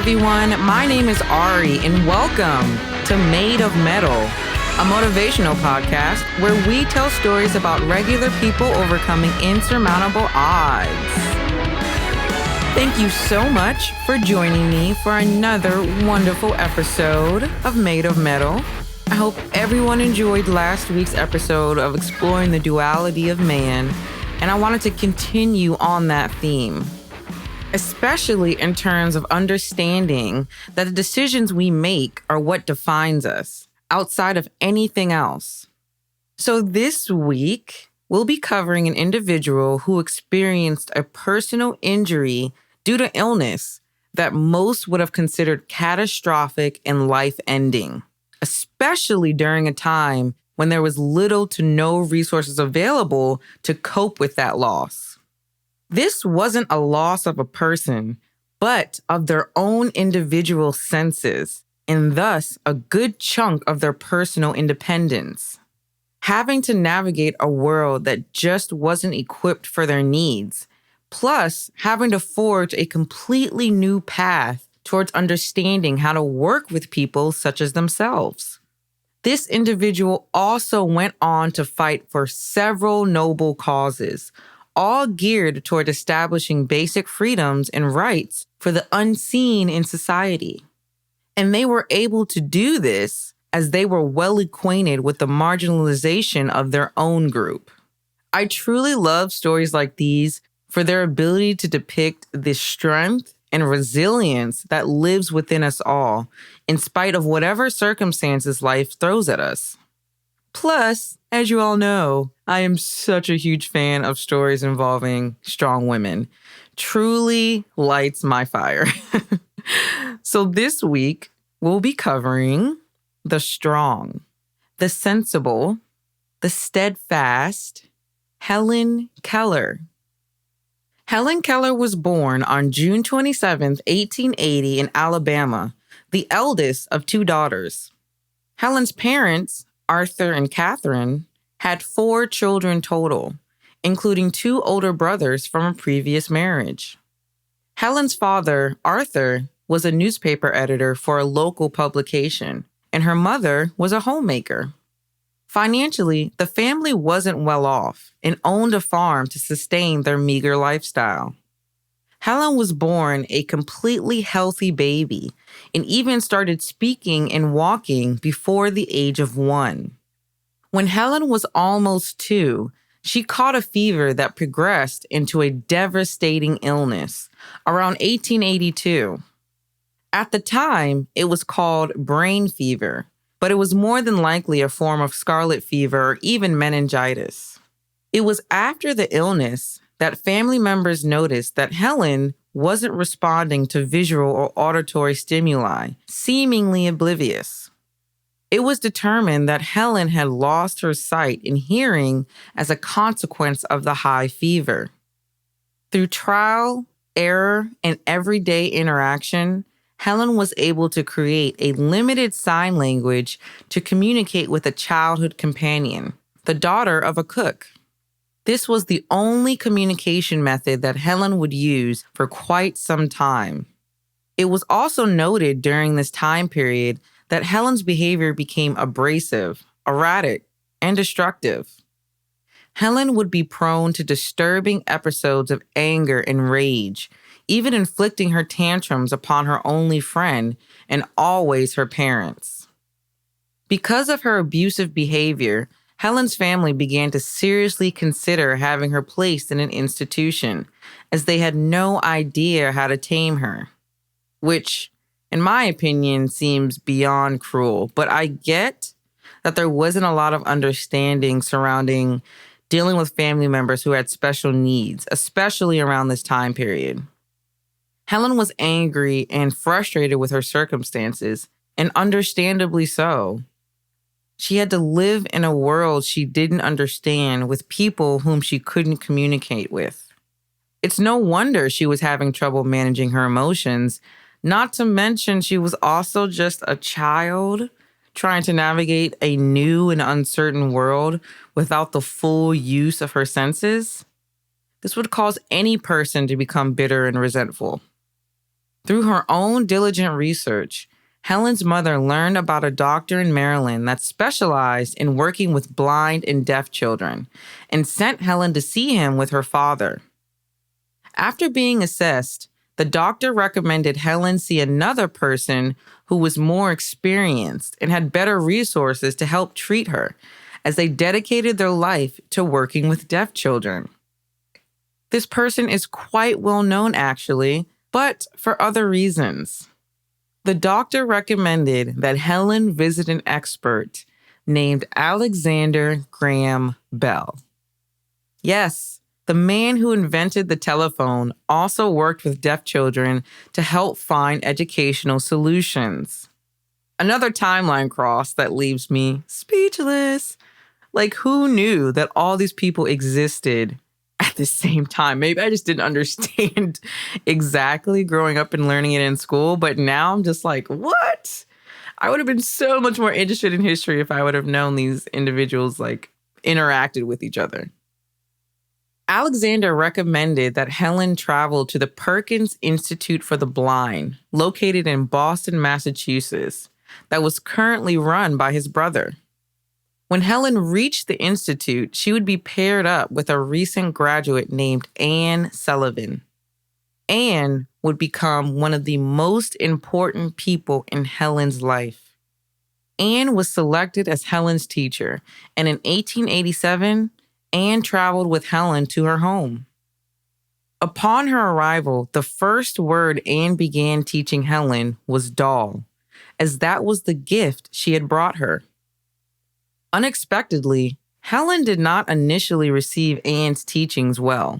everyone. My name is Ari, and welcome to Made of Mettle, a motivational podcast where we tell stories about regular people overcoming insurmountable odds. Thank you so much for joining me for another wonderful episode of Made of Mettle. I hope everyone enjoyed last week's episode of exploring the duality of man, and I wanted to continue on that theme, especially in terms of understanding that the decisions we make are what defines us, outside of anything else. So this week, we'll be covering an individual who experienced a personal injury due to illness that most would have considered catastrophic and life-ending, especially during a time when there was little to no resources available to cope with that loss. This wasn't a loss of a person, but of their own individual senses, and thus a good chunk of their personal independence. Having to navigate a world that just wasn't equipped for their needs, plus having to forge a completely new path towards understanding how to work with people such as themselves. This individual also went on to fight for several noble causes, all geared toward establishing basic freedoms and rights for the unseen in society. And they were able to do this as they were well acquainted with the marginalization of their own group. I truly love stories like these for their ability to depict the strength and resilience that lives within us all, in spite of whatever circumstances life throws at us. Plus, as you all know, I am such a huge fan of stories involving strong women. Truly lights my fire. So this week, we'll be covering the strong, the sensible, the steadfast, Helen Keller. Helen Keller was born on June 27, 1880 in Alabama, the eldest of two daughters. Helen's parents, Arthur and Catherine, had 4 children total, including 2 older brothers from a previous marriage. Helen's father, Arthur, was a newspaper editor for a local publication, and her mother was a homemaker. Financially, the family wasn't well off and owned a farm to sustain their meager lifestyle. Helen was born a completely healthy baby and even started speaking and walking before the age of 1. When Helen was almost 2, she caught a fever that progressed into a devastating illness around 1882. At the time, it was called brain fever, but it was more than likely a form of scarlet fever or even meningitis. It was after the illness that family members noticed that Helen wasn't responding to visual or auditory stimuli, seemingly oblivious. It was determined that Helen had lost her sight and hearing as a consequence of the high fever. Through trial, error, and everyday interaction, Helen was able to create a limited sign language to communicate with a childhood companion, the daughter of a cook. This was the only communication method that Helen would use for quite some time. It was also noted during this time period that Helen's behavior became abrasive, erratic, and destructive. Helen would be prone to disturbing episodes of anger and rage, even inflicting her tantrums upon her only friend and always her parents. Because of her abusive behavior, Helen's family began to seriously consider having her placed in an institution, as they had no idea how to tame her, which, in my opinion, seems beyond cruel. But I get that there wasn't a lot of understanding surrounding dealing with family members who had special needs, especially around this time period. Helen was angry and frustrated with her circumstances, and understandably so. She had to live in a world she didn't understand with people whom she couldn't communicate with. It's no wonder she was having trouble managing her emotions, not to mention she was also just a child trying to navigate a new and uncertain world without the full use of her senses. This would cause any person to become bitter and resentful. Through her own diligent research, Helen's mother learned about a doctor in Maryland that specialized in working with blind and deaf children and sent Helen to see him with her father. After being assessed, the doctor recommended Helen see another person who was more experienced and had better resources to help treat her, as they dedicated their life to working with deaf children. This person is quite well known, actually, but for other reasons. The doctor recommended that Helen visit an expert named Alexander Graham Bell. Yes, the man who invented the telephone also worked with deaf children to help find educational solutions. Another timeline cross that leaves me speechless. Like, who knew that all these people existed at the same time? Maybe I just didn't understand exactly growing up and learning it in school, but now I'm just like, what? I would have been so much more interested in history if I would have known these individuals interacted with each other. Alexander recommended that Helen travel to the Perkins Institute for the Blind, located in Boston, Massachusetts, that was currently run by his brother. When Helen reached the institute, she would be paired up with a recent graduate named Anne Sullivan. Anne would become one of the most important people in Helen's life. Anne was selected as Helen's teacher, and in 1887, Anne traveled with Helen to her home. Upon her arrival, the first word Anne began teaching Helen was doll, as that was the gift she had brought her. Unexpectedly, Helen did not initially receive Anne's teachings well.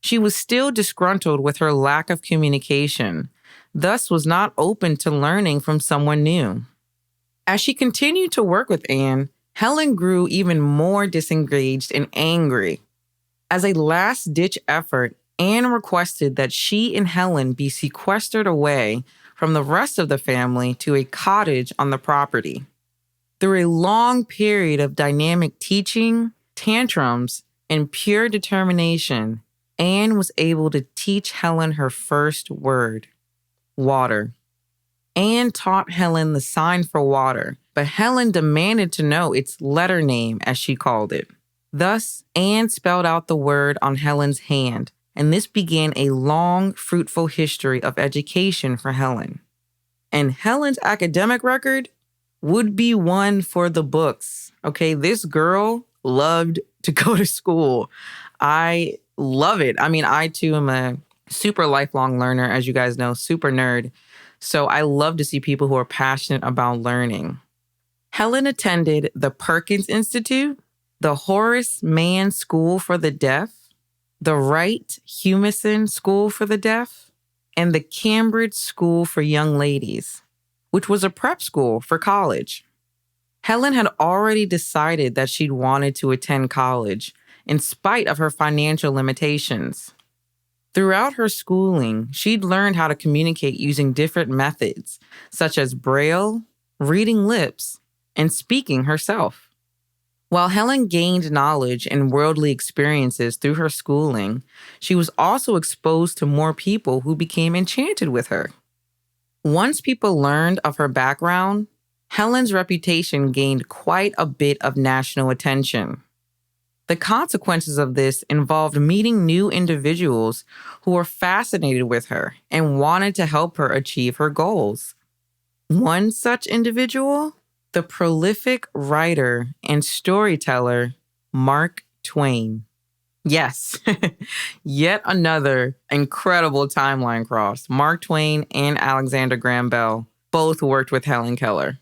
She was still disgruntled with her lack of communication, thus was not open to learning from someone new. As she continued to work with Anne, Helen grew even more disengaged and angry. As a last-ditch effort, Anne requested that she and Helen be sequestered away from the rest of the family to a cottage on the property. Through a long period of dynamic teaching, tantrums, and pure determination, Anne was able to teach Helen her first word, water. Anne taught Helen the sign for water, but Helen demanded to know its letter name, as she called it. Thus, Anne spelled out the word on Helen's hand, and this began a long, fruitful history of education for Helen. And Helen's academic record would be one for the books. Okay, this girl loved to go to school. I love it. I mean, I too am a super lifelong learner, as you guys know, super nerd. So I love to see people who are passionate about learning. Helen attended the Perkins Institute, the Horace Mann School for the Deaf, the Wright Humason School for the Deaf, and the Cambridge School for Young Ladies, which was a prep school for college. Helen had already decided that she'd wanted to attend college, in spite of her financial limitations. Throughout her schooling, she'd learned how to communicate using different methods, such as Braille, reading lips, and speaking herself. While Helen gained knowledge and worldly experiences through her schooling, she was also exposed to more people who became enchanted with her. Once people learned of her background, Helen's reputation gained quite a bit of national attention. The consequences of this involved meeting new individuals who were fascinated with her and wanted to help her achieve her goals. One such individual, the prolific writer and storyteller, Mark Twain. Yes, yet another incredible timeline cross. Mark Twain and Alexander Graham Bell both worked with Helen Keller.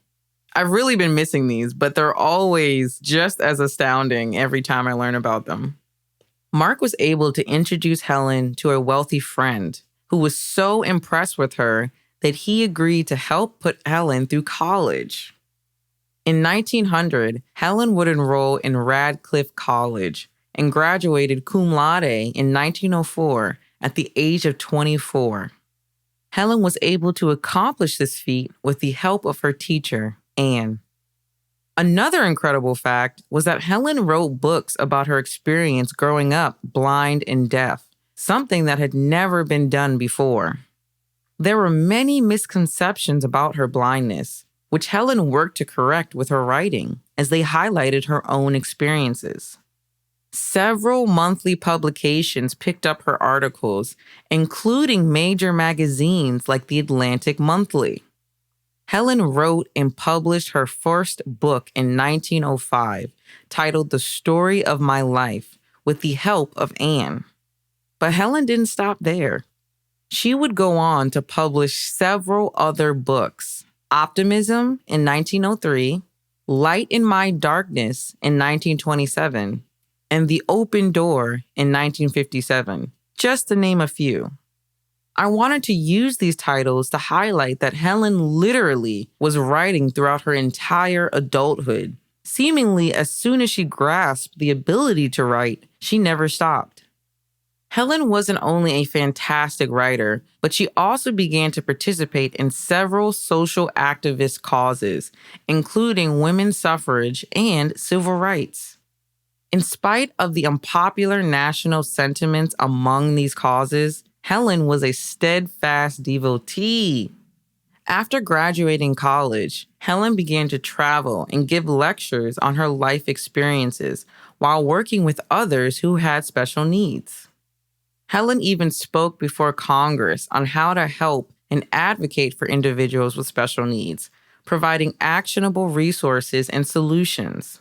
I've really been missing these, but they're always just as astounding every time I learn about them. Mark was able to introduce Helen to a wealthy friend who was so impressed with her that he agreed to help put Helen through college. In 1900, Helen would enroll in Radcliffe College and graduated cum laude in 1904 at the age of 24. Helen was able to accomplish this feat with the help of her teacher, Anne. Another incredible fact was that Helen wrote books about her experience growing up blind and deaf, something that had never been done before. There were many misconceptions about her blindness, which Helen worked to correct with her writing as they highlighted her own experiences. Several monthly publications picked up her articles, including major magazines like the Atlantic Monthly. Helen wrote and published her first book in 1905, titled The Story of My Life, with the help of Anne. But Helen didn't stop there. She would go on to publish several other books: Optimism in 1903, Light in My Darkness in 1927, and The Open Door in 1957, just to name a few. I wanted to use these titles to highlight that Helen literally was writing throughout her entire adulthood. Seemingly, as soon as she grasped the ability to write, she never stopped. Helen wasn't only a fantastic writer, but she also began to participate in several social activist causes, including women's suffrage and civil rights. In spite of the unpopular national sentiments among these causes, Helen was a steadfast devotee. After graduating college, Helen began to travel and give lectures on her life experiences while working with others who had special needs. Helen even spoke before Congress on how to help and advocate for individuals with special needs, providing actionable resources and solutions.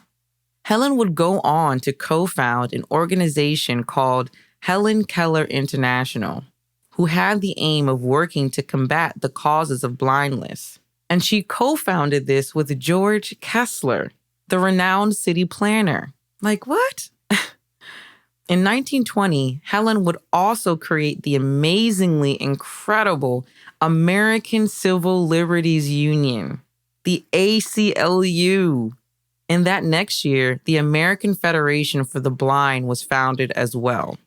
Helen would go on to co-found an organization called Helen Keller International, who had the aim of working to combat the causes of blindness. And she co-founded this with George Kessler, the renowned city planner. Like, what? In 1920, Helen would also create the amazingly incredible American Civil Liberties Union, the ACLU. And that next year, the American Federation for the Blind was founded as well.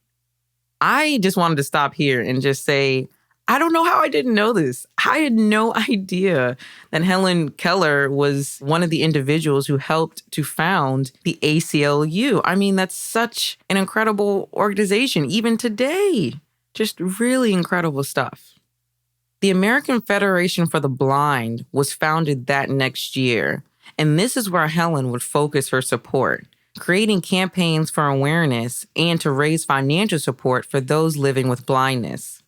I just wanted to stop here and just say, I don't know how I didn't know this. I had no idea that Helen Keller was one of the individuals who helped to found the ACLU. I mean, that's such an incredible organization, even today. Just really incredible stuff. The American Federation for the Blind was founded that next year, and this is where Helen would focus her support, creating campaigns for awareness and to raise financial support for those living with blindness.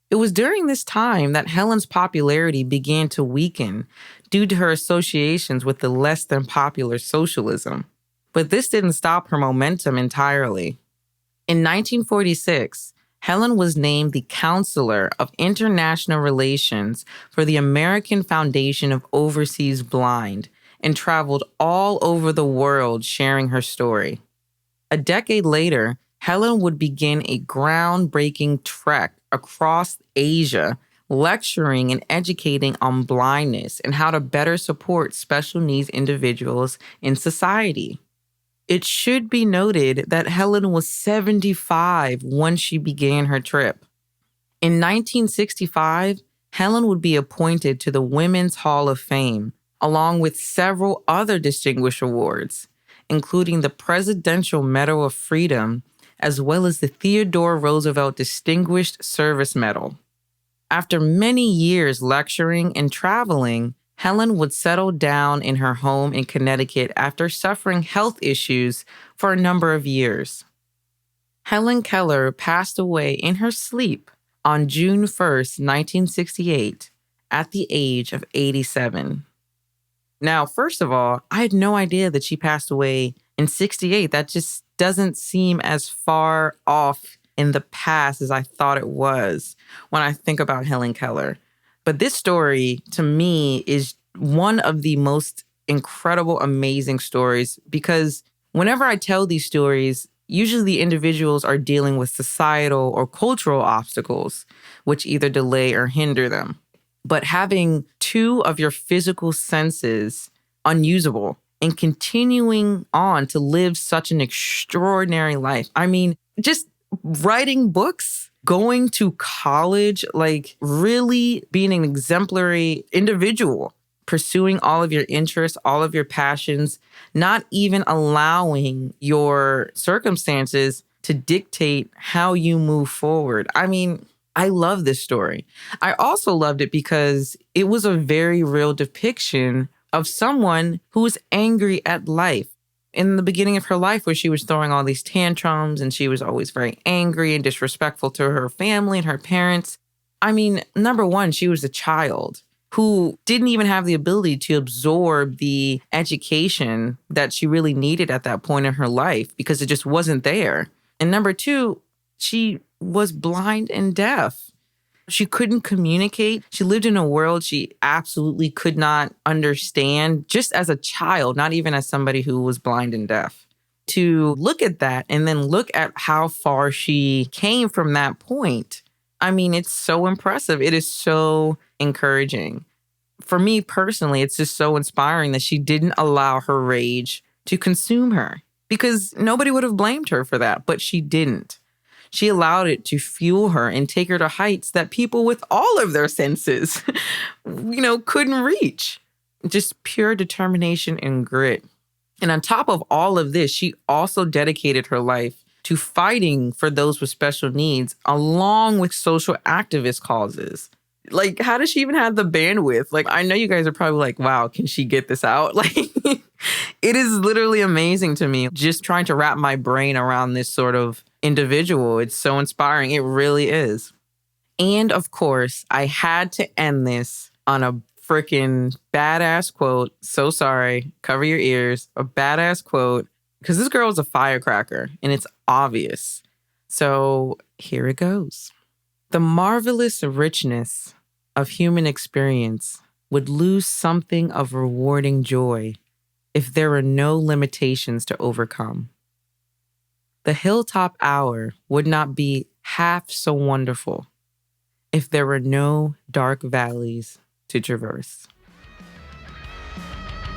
It was during this time that Helen's popularity began to weaken due to her associations with the less than popular socialism. But this didn't stop her momentum entirely. In 1946, Helen was named the Counselor of International Relations for the American Foundation of Overseas Blind and traveled all over the world sharing her story. A decade later, Helen would begin a groundbreaking trek across Asia, lecturing and educating on blindness and how to better support special needs individuals in society. It should be noted that Helen was 75 when she began her trip. In 1965, Helen would be appointed to the Women's Hall of Fame, along with several other distinguished awards, including the Presidential Medal of Freedom, as well as the Theodore Roosevelt Distinguished Service Medal. After many years lecturing and traveling, Helen would settle down in her home in Connecticut after suffering health issues for a number of years. Helen Keller passed away in her sleep on June 1st, 1968, at the age of 87. Now, first of all, I had no idea that she passed away in 68. That just doesn't seem as far off in the past as I thought it was when I think about Helen Keller. But this story, to me, is one of the most incredible, amazing stories because whenever I tell these stories, usually the individuals are dealing with societal or cultural obstacles, which either delay or hinder them. But having two of your physical senses unusable and continuing on to live such an extraordinary life. I mean, just writing books, going to college, like really being an exemplary individual, pursuing all of your interests, all of your passions, not even allowing your circumstances to dictate how you move forward. I mean, I love this story. I also loved it because it was a very real depiction of someone who was angry at life. In the beginning of her life, where she was throwing all these tantrums and she was always very angry and disrespectful to her family and her parents. I mean, number one, she was a child who didn't even have the ability to absorb the education that she really needed at that point in her life because it just wasn't there. And number two, she was blind and deaf. She couldn't communicate. She lived in a world she absolutely could not understand just as a child, not even as somebody who was blind and deaf. To look at that and then look at how far she came from that point, I mean, it's so impressive. It is so encouraging. For me personally, it's just so inspiring that she didn't allow her rage to consume her because nobody would have blamed her for that, but she didn't. She allowed it to fuel her and take her to heights that people with all of their senses, couldn't reach. Just pure determination and grit. And on top of all of this, she also dedicated her life to fighting for those with special needs, along with social activist causes. Like, how does she even have the bandwidth? Like, I know you guys are probably like, wow, can she get this out? Like, it is literally amazing to me just trying to wrap my brain around this sort of individual. It's so inspiring. It really is. And of course, I had to end this on a freaking badass quote. So sorry. Cover your ears. A badass quote. Because this girl is a firecracker and it's obvious. So here it goes. The marvelous richness of human experience would lose something of rewarding joy if there were no limitations to overcome. The hilltop hour would not be half so wonderful if there were no dark valleys to traverse.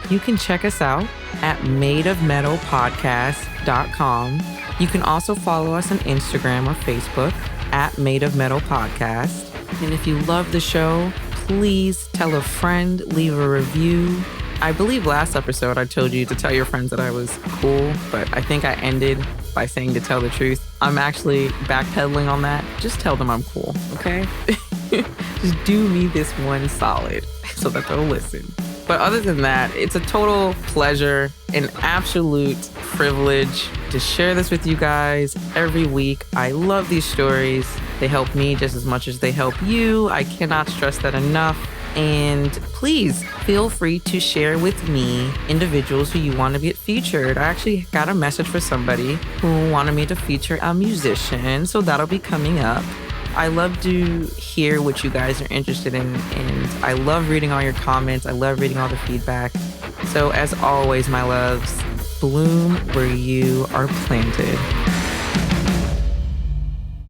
You can check us out at madeofmetalpodcast.com. You can also follow us on Instagram or Facebook at Made of Metal Podcast. And if you love the show, please tell a friend, leave a review. I believe last episode I told you to tell your friends that I was cool, but I think I ended by saying to tell the truth. I'm actually backpedaling on that. Just tell them I'm cool, okay? Just do me this one solid so that they'll listen. But other than that, it's a total pleasure, an absolute privilege to share this with you guys every week. I love these stories. They help me just as much as they help you. I cannot stress that enough. And please feel free to share with me individuals who you want to get featured. I actually got a message for somebody who wanted me to feature a musician, so that'll be coming up. I love to hear what you guys are interested in, and I love reading all your comments. I love reading all the feedback. So as always, my loves, bloom where you are planted.